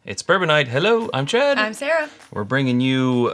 It's Bourbon Night. Hello, I'm Chad. I'm Sarah. We're bringing you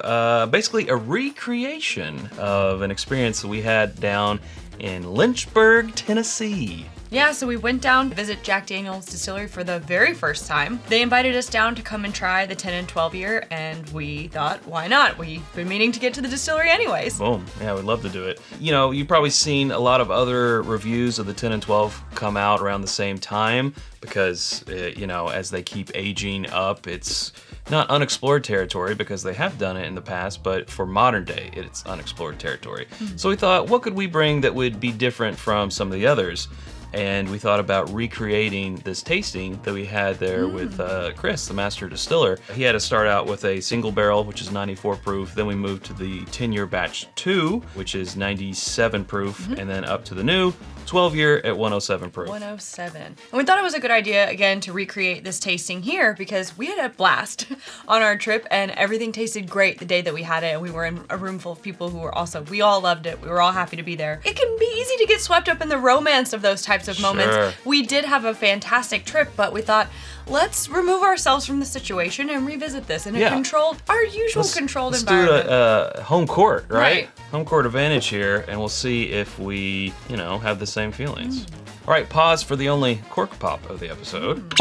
basically a recreation of an experience that we had down in Lynchburg, Tennessee. Yeah, so we went down to visit Jack Daniel's Distillery for the very first time. They invited us down to come and try the 10 and 12 year, and we thought, why not? We've been meaning to get to the distillery anyways. Boom. Yeah, we'd love to do it. You know, you've probably seen a lot of other reviews of the 10 and 12 come out around the same time because, as they keep aging up, it's not unexplored territory because they have done it in the past, but for modern day, it's unexplored territory. So we thought, what could we bring that would be different from some of the others? And we thought about recreating this tasting that we had there with Chris, the master distiller. He had to start out with a single barrel, which is 94 proof. Then we moved to the 10-year batch 2, which is 97 proof, and then up to the new 12-year at 107 proof. 107. And we thought it was a good idea, again, to recreate this tasting here because we had a blast on our trip and everything tasted great the day that we had it. And we were in a room full of people who were also, we all loved it. We were all happy to be there. It can be easy to get swept up in the romance of those types of moments. Sure. We did have a fantastic trip, but we thought, let's remove ourselves from the situation and revisit this in a controlled environment. Let's do a home court, right? Home court advantage here, and we'll see if we, have the same feelings. All right, pause for the only cork pop of the episode.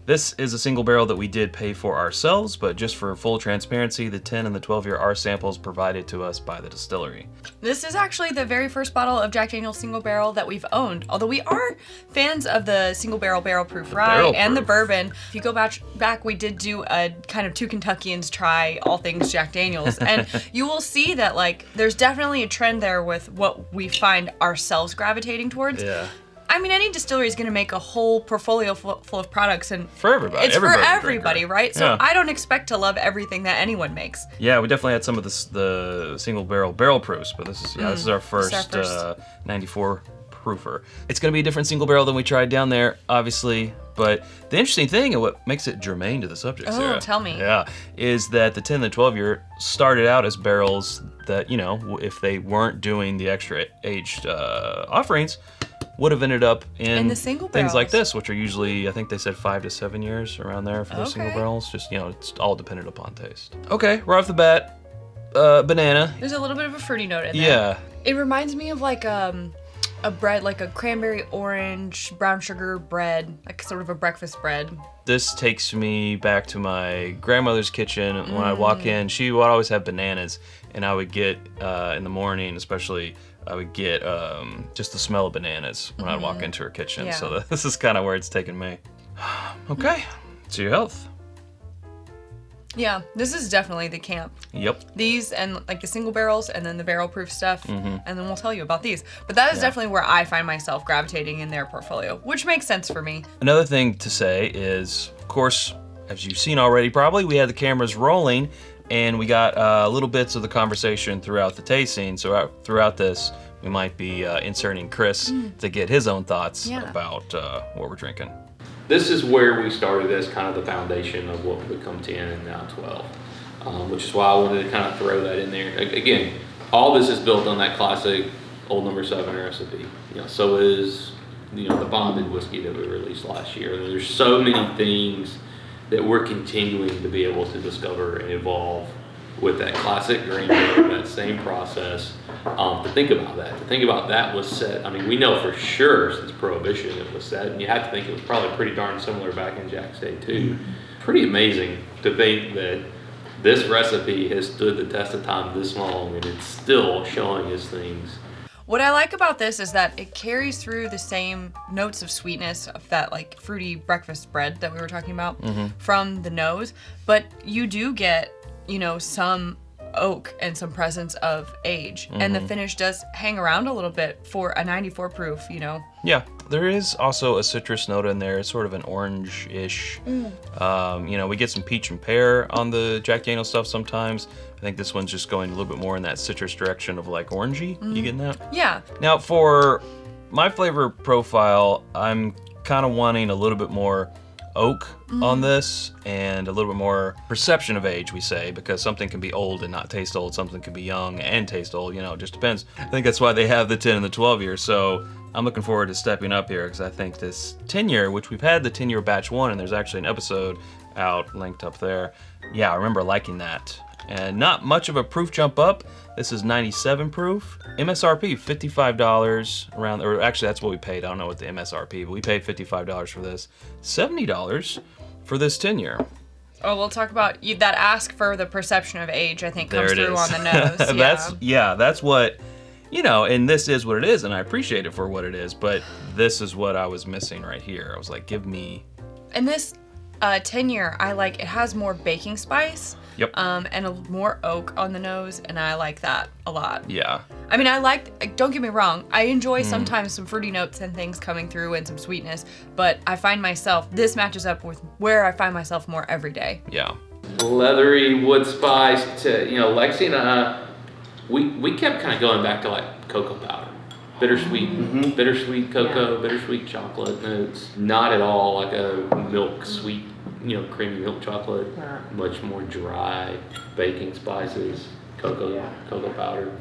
This is a single barrel that we did pay for ourselves, but just for full transparency, the 10 and the 12-year are samples provided to us by the distillery. This is actually the very first bottle of Jack Daniel's single barrel that we've owned, although we are fans of the single barrel proof rye and the bourbon. If you go back, we did do a kind of two Kentuckians try all things Jack Daniel's, and you will see that there's definitely a trend there with what we find ourselves gravitating towards. Yeah. I mean, any distillery is going to make a whole portfolio full of products, and for everybody. It's for everybody, right? So I don't expect to love everything that anyone makes. Yeah, we definitely had some of the single barrel proofs, but this is our first 94 proofer. It's going to be a different single barrel than we tried down there, obviously. But the interesting thing, and what makes it germane to the subject, Sarah, tell me. Yeah, is that the 10 and the 12-year started out as barrels that, if they weren't doing the extra aged offerings, would have ended up in the single things barrels. like this, which are usually, I think they said 5 to 7 years around there for those single barrels. Just, it's all dependent upon taste. Okay, right off the bat, banana. There's a little bit of a fruity note in there. Yeah. It reminds me of a bread, like a cranberry orange brown sugar bread, like sort of a breakfast bread. This takes me back to my grandmother's kitchen. When I walk in, she would always have bananas, and I would get, in the morning especially, I would get just the smell of bananas when I'd walk into her kitchen. Yeah. So this is kind of where it's taken me. Okay, to your health. Yeah, this is definitely the camp. Yep. These and the single barrels and then the barrel proof stuff, and then we'll tell you about these. But that is definitely where I find myself gravitating in their portfolio, which makes sense for me. Another thing to say is, of course, as you've seen already probably, we had the cameras rolling, and we got little bits of the conversation throughout the tasting. So throughout this, we might be inserting Chris to get his own thoughts about what we're drinking. This is where we started as kind of the foundation of what would become 10 and now 12, which is why I wanted to kind of throw that in there. Again, all this is built on that classic Old Number 7 recipe. So is the bonded whiskey that we released last year. There's so many things that we're continuing to be able to discover and evolve with that classic grain bill, that same process. To think about that was set. I mean, we know for sure since Prohibition it was set, and you have to think it was probably pretty darn similar back in Jack's day too. Pretty amazing to think that this recipe has stood the test of time this long and it's still showing us things. What I like about this is that it carries through the same notes of sweetness of that fruity breakfast bread that we were talking about from the nose, but you do get, some oak and some presence of age, and the finish does hang around a little bit for a 94 proof, Yeah, there is also a citrus note in there, sort of an orange-ish. We get some peach and pear on the Jack Daniel's stuff sometimes. I think this one's just going a little bit more in that citrus direction of orangey. You getting that? Yeah. Now for my flavor profile, I'm kind of wanting a little bit more oak on this and a little bit more perception of age, we say, because something can be old and not taste old, something can be young and taste old, it just depends. I think that's why they have the 10 and the 12 year. So I'm looking forward to stepping up here because I think this 10 year, which we've had the 10 year batch 1, and there's actually an episode out linked up there. Yeah, I remember liking that. And not much of a proof jump up. This is 97 proof. MSRP, $55 around, or actually that's what we paid. I don't know what the MSRP, but we paid $55 for this. $70 for this 10-year. Oh, we'll talk about that ask for the perception of age, I think, comes through on the nose. That's what, and this is what it is, and I appreciate it for what it is, but this is what I was missing right here. I was like, give me. And this 10-year, it has more baking spice. Yep. And more oak on the nose, and I like that a lot. Yeah. I mean, don't get me wrong, I enjoy sometimes some fruity notes and things coming through and some sweetness, but I find myself, this matches up with where I find myself more every day. Yeah. Leathery wood spice to, Lexi and I, we kept kind of going back to like cocoa powder. Bittersweet cocoa, bittersweet chocolate notes. Not at all like a milk sweet, creamy milk chocolate. Much more dry baking spices, cocoa powder.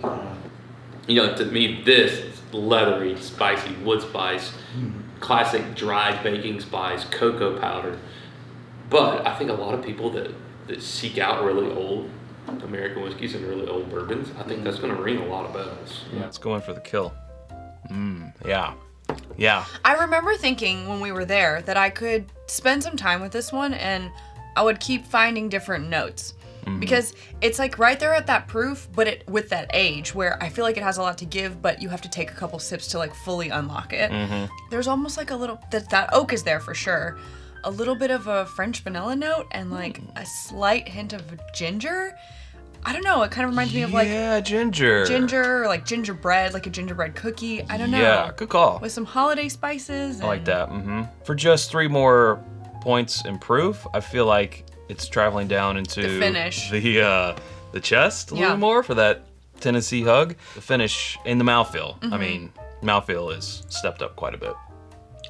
To me, this is leathery, spicy wood spice, classic dry baking spice, cocoa powder. But I think a lot of people that seek out really old American whiskeys and really old bourbons, I think that's going to ring a lot of bells. Yeah, it's going for the kill. Yeah. I remember thinking when we were there that I could spend some time with this one and I would keep finding different notes. Because it's like right there at that proof, but with that age where I feel like it has a lot to give, but you have to take a couple sips to like fully unlock it. There's almost like a little, that oak is there for sure. A little bit of a French vanilla note and like a slight hint of ginger. I don't know, it kind of reminds me of like... Yeah, ginger. Ginger, or like gingerbread, like a gingerbread cookie. I don't know. Yeah, good call. With some holiday spices. I like that. For just 3 points in proof, I feel like it's traveling down into the finish, the chest a little more for that Tennessee hug. The finish in the mouthfeel. I mean, mouthfeel is stepped up quite a bit.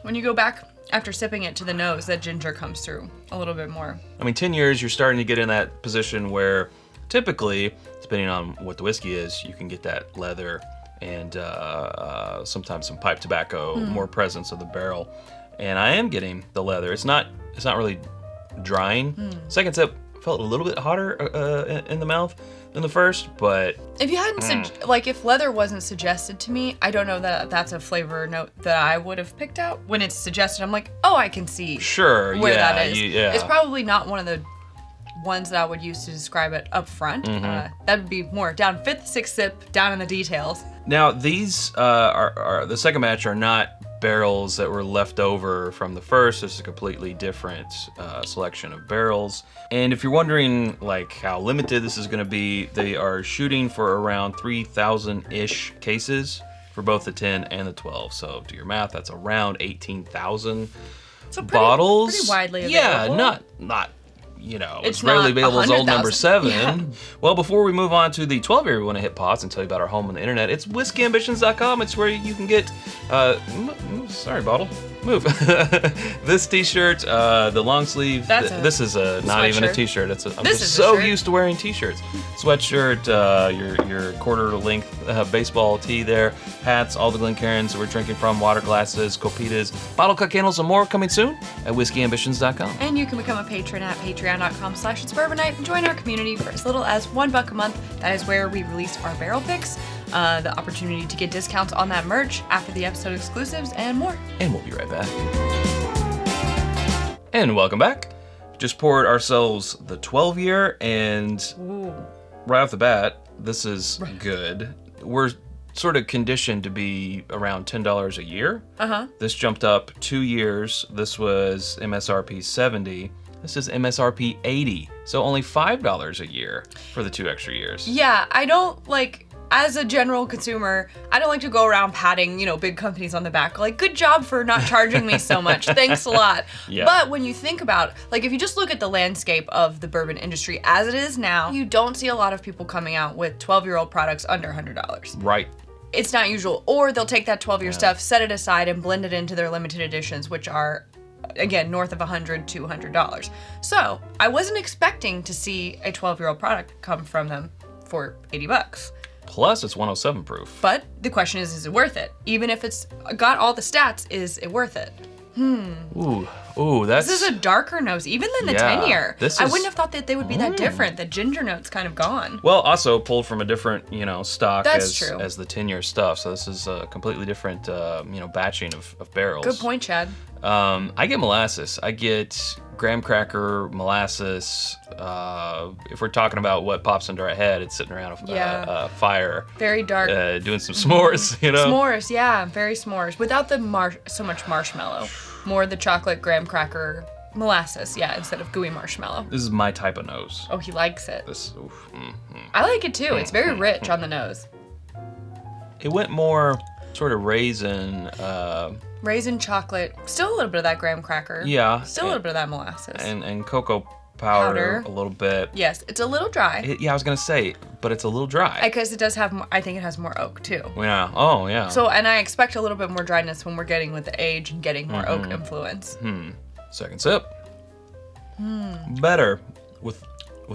When you go back after sipping it to the nose, that ginger comes through a little bit more. I mean, 10 years, you're starting to get in that position where typically, depending on what the whiskey is, you can get that leather and sometimes some pipe tobacco, more presence of the barrel. And I am getting the leather. It's not really drying. Second sip felt a little bit hotter in the mouth than the first, but if you hadn't if leather wasn't suggested to me, I don't know that that's a flavor note that I would have picked out. When it's suggested, I'm like, oh, I can see where that is. It's probably not one of the ones that I would use to describe it up front. That would be more down 5th, 6th sip, down in the details. Now these are the second batch are not barrels that were left over from the first. This is a completely different selection of barrels. And if you're wondering like how limited this is going to be, they are shooting for around 3,000-ish cases for both the 10 and the 12. So do your math, that's around 18,000 bottles. Pretty widely available. Yeah, not it's not readily available as old 100,000. number 7. Yeah. Well, before we move on to the 12-year, we want to hit pause and tell you about our home on the internet. It's whiskyambitions.com. It's where you can get, sorry, bottle, move. This t-shirt, the long sleeve, this is not even a t-shirt. I'm just so used to wearing t-shirts. Sweatshirt, your quarter-length baseball tee there, hats, all the Glencairns we're drinking from, water glasses, copitas, bottle cut candles, and more coming soon at whiskyambitions.com. And you can become a patron at patreon.com/itsbourbonnight and join our community for as little as $1 a month. That is where we release our barrel picks, the opportunity to get discounts on that merch, after the episode exclusives, and more. And we'll be right back. And welcome back. Just poured ourselves the 12-year, and right off the bat, this is good. We're sort of conditioned to be around $10 a year. This jumped up 2 years. This was MSRP 70. This is MSRP 80. So only $5 a year for the 2 extra years. Yeah, I don't as a general consumer, I don't like to go around patting, big companies on the back. Like, good job for not charging me so much. Thanks a lot. Yeah. But when you think about, if you just look at the landscape of the bourbon industry as it is now, you don't see a lot of people coming out with 12-year-old products under $100. Right. It's not usual. Or they'll take that 12-year stuff, set it aside, and blend it into their limited editions, which are, again, north of $100, $200. So I wasn't expecting to see a 12-year-old product come from them for $80. Plus, it's 107 proof. But the question is it worth it? Even if it's got all the stats, is it worth it? Ooh, that's... This is a darker nose, even than the 10-year. I wouldn't have thought that they would be that different. The ginger note's kind of gone. Well, also pulled from a different, stock That's true. as the 10-year stuff. So this is a completely different, batching of barrels. Good point, Chad. I get molasses. I get graham cracker, molasses. If we're talking about what pops into our head, it's sitting around a fire. Very dark. Doing some s'mores, S'mores, yeah, very s'mores. Without the so much marshmallow. More the chocolate graham cracker molasses, yeah, instead of gooey marshmallow. This is my type of nose. Oh, he likes it. Oof, I like it too. It's very rich on the nose. It went more sort of raisin. Raisin chocolate. Still a little bit of that graham cracker. Yeah. Still a little bit of that molasses. And cocoa powder a little bit. Yes, it's a little dry. I was going to say, but it's a little dry. Because it does have more, I think it has more oak too. Yeah. Oh, yeah. So, and I expect a little bit more dryness when we're getting with the age and getting more oak influence. Second sip. Better with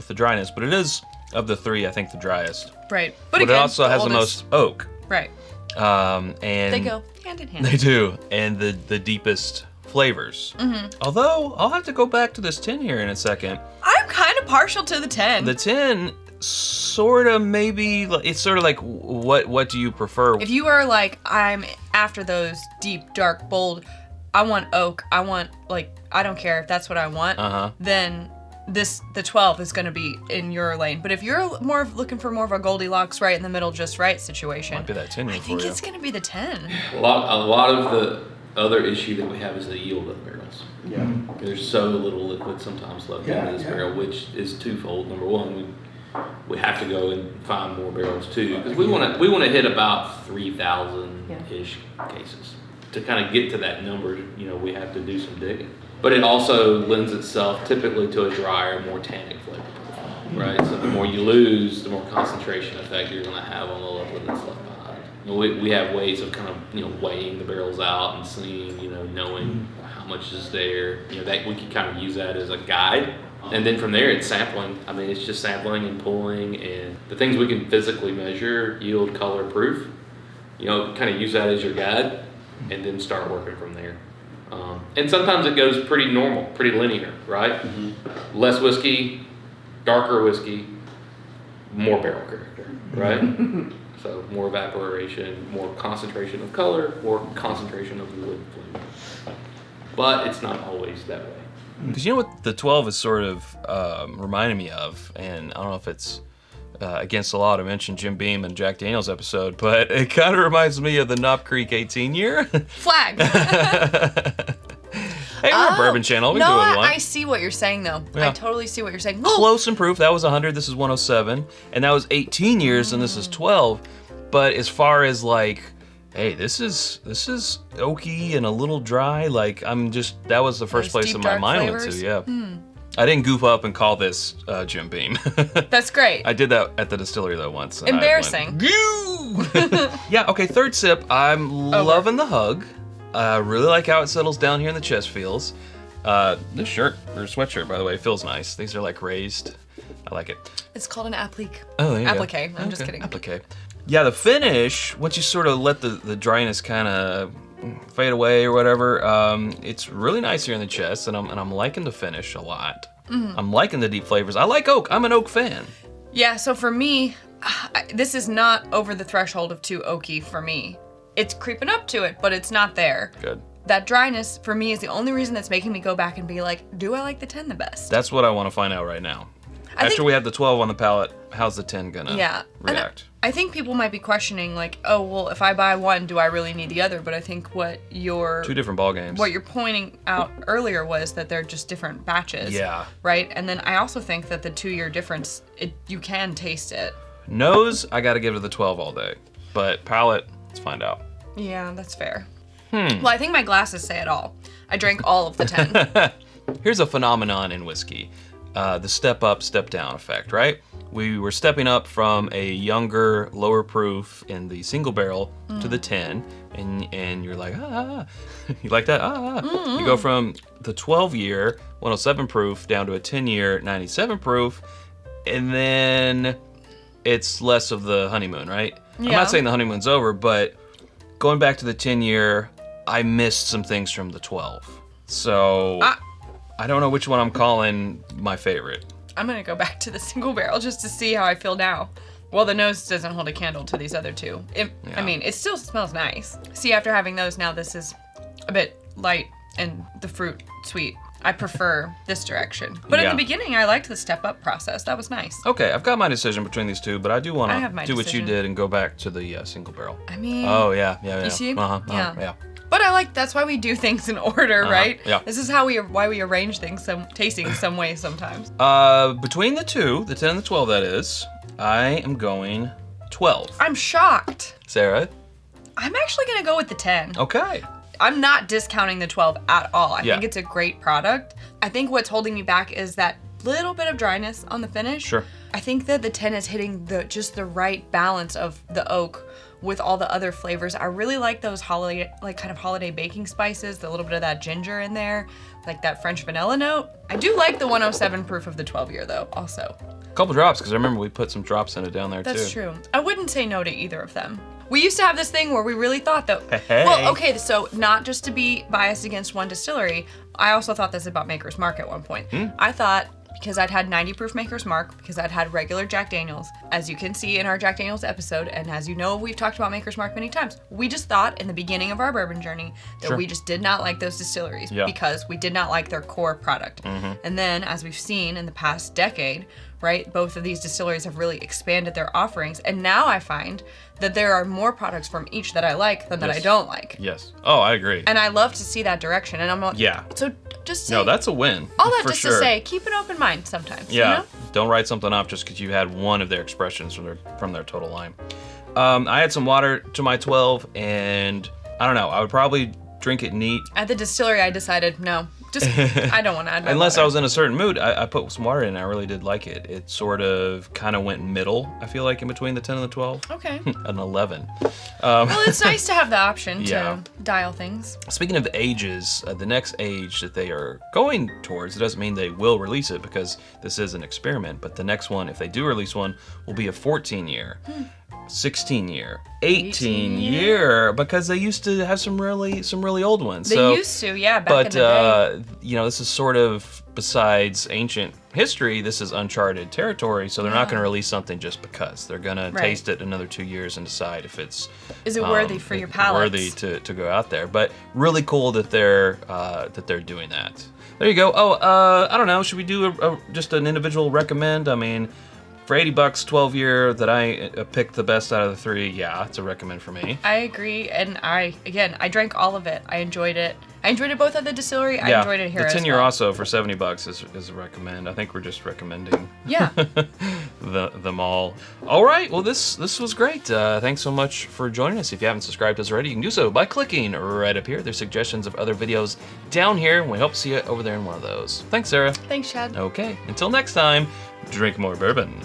the dryness, but it is, of the three, I think the driest. Right. But again, it also has the oldest. most oak. Right. And They go hand in hand. They do. And the deepest flavors. Although, I'll have to go back to this 10 here in a second. I'm kind of partial to the 10. The 10 sort of maybe, it's sort of like, what do you prefer? If you are like, I'm after those deep, dark, bold, I want oak, I want, I don't care if that's what I want, then the 12 is going to be in your lane. But if you're more looking for more of a Goldilocks right in the middle, just right situation, Might be that 10 I think it's going to be the 10. A lot of the other issue that we have is the yield of the barrels. Yeah. There's so little liquid sometimes left in this barrel, which is twofold. Number one, we have to go and find more barrels too, because we want to hit about 3,000-ish cases. To kind of get to that number, we have to do some digging. But it also lends itself typically to a drier, more tannic flavor profile, right? So the more you lose, the more concentration effect you're going to have on the liquid that's left behind. We have ways of kind of, weighing the barrels out and seeing, knowing how much is there. That we can kind of use that as a guide. And then from there, it's sampling. I mean, it's just sampling and pulling, and the things we can physically measure, yield, color, proof, kind of use that as your guide, and then start working from there. And sometimes it goes pretty normal, pretty linear, right? Less whiskey, darker whiskey, more barrel character, right? So more evaporation, more concentration of color, more concentration of wood flavor. But it's not always that way. Because you know what the 12 is sort of reminding me of, and I don't know if it's against the law to mention Jim Beam and Jack Daniels episode, but it kind of reminds me of the Knob Creek 18 year. Flag. Hey, we're a bourbon channel. We do what we want. I see what you're saying, though. Yeah. I totally see what you're saying. Close and proof. That was 100. This is 107. And that was 18 years, and this is 12. But as far as hey, this is oaky and a little dry. That was the first Those place deep, in my dark mind flavors? went to. Yeah. I didn't goof up and call this Jim Beam. That's great. I did that at the distillery though once. And Embarrassing. Yeah. Okay. Third sip. I'm loving the hug. Really like how it settles down here in the chest feels. This shirt or sweatshirt, by the way, feels nice. These are raised. I like it. It's called an applique. Oh, there you go. Applique. I'm just kidding. Applique. Yeah, the finish, once you sort of let the dryness kind of fade away or whatever, it's really nice here in the chest, and I'm liking the finish a lot. I'm liking the deep flavors. I like oak. I'm an oak fan. Yeah, so for me, this is not over the threshold of too oaky for me. It's creeping up to it, but it's not there. Good. That dryness, for me, is the only reason that's making me go back and be like, do I like the 10 the best? That's what I want to find out right now. After we have the 12 on the palate, how's the 10 gonna react? I think people might be questioning, oh, well, if I buy one, do I really need the other? But I think two different ball games. What you're pointing out earlier was that they're just different batches. Yeah. Right? And then I also think that the 2-year difference, you can taste it. Nose, I gotta give it the 12 all day. But palate, let's find out. Yeah, that's fair. Well, I think my glasses say it all. I drank all of the 10. Here's a phenomenon in whiskey. The step up, step down effect, right? We were stepping up from a younger, lower proof in the single barrel to the 10, and you're like, you like that? You go from the 12-year, 107 proof, down to a 10-year, 97 proof, and then it's less of the honeymoon, right? Yeah. I'm not saying the honeymoon's over, but going back to the 10-year, I missed some things from the 12. So I don't know which one I'm calling my favorite. I'm gonna go back to the single barrel just to see how I feel now. Well, the nose doesn't hold a candle to these other two. I mean, it still smells nice. See, after having those now, this is a bit light and the fruit sweet. I prefer this direction. But in the beginning, I liked the step up process. That was nice. Okay, I've got my decision between these two, but I do want to do what you decision. did and go back to the single barrel. I mean... Oh, yeah. You see? Yeah. But I like, that's why we do things in order, right? Yeah. This is why we arrange things, tasting some way sometimes. Between the two, the 10 and the 12 that is, I am going 12. I'm shocked. Sarah? I'm actually going to go with the 10. Okay. I'm not discounting the 12 at all. I think it's a great product. I think what's holding me back is that little bit of dryness on the finish. Sure. I think that the 10 is hitting just the right balance of the oak with all the other flavors. I really like those kind of holiday baking spices, the little bit of that ginger in there, like that French vanilla note. I do like the 107 proof of the 12 year though, also. A couple drops, because I remember we put some drops in it down there too. That's true. I wouldn't say no to either of them. We used to have this thing where we really thought that, Hey. well, okay, so not just to be biased against one distillery, I also thought this about Maker's Mark at one point. I thought, because I'd had 90 proof Maker's Mark, because I'd had regular Jack Daniels, as you can see in our Jack Daniels episode, and as you know, we've talked about Maker's Mark many times, we just thought in the beginning of our bourbon journey that we just did not like those distilleries because we did not like their core product. And then, as we've seen in the past decade, right, both of these distilleries have really expanded their offerings, and now I find that there are more products from each that I like than that I don't like. Yes. Oh, I agree. And I love to see that direction, and I'm like, so just say, no, that's a win. all that for just sure. to say, keep an open mind sometimes. Yeah. You know? Don't write something off just because you had one of their expressions from their total line. I had some water to my 12, and I don't know. I would probably drink it neat. At the distillery, I decided, no, just, I don't want to add my Unless water. I was in a certain mood, I put some water in. I really did like it. It sort of kind of went middle, I feel like, in between the 10 and the 12. Okay. An 11. Well, it's nice to have the option Yeah. to dial things. Speaking of ages, the next age that they are going towards, it doesn't mean they will release it because this is an experiment, but the next one, if they do release one, will be a 14-year. 16-year, 18-year, because they used to have some really old ones. They used to, yeah, back in the day. You know, this is sort of, besides ancient history, this is uncharted territory, so they're not going to release something just because. They're going to taste it another 2 years and decide if it's is it worthy for your palate? Worthy to go out there. But really cool that they're doing that. There you go. Oh, I don't know. Should we do just an individual recommend? I mean, for $80, 12-year that I picked the best out of the three, yeah, it's a recommend for me. I agree, and I drank all of it. I enjoyed it. I enjoyed it both at the distillery. I enjoyed it here as well. The 10-year also for $70 is a recommend. I think we're just recommending them all. All right, well, this was great. Thanks so much for joining us. If you haven't subscribed to us already, you can do so by clicking right up here. There's suggestions of other videos down here, and we hope to see you over there in one of those. Thanks, Sarah. Thanks, Chad. Okay, until next time, drink more bourbon.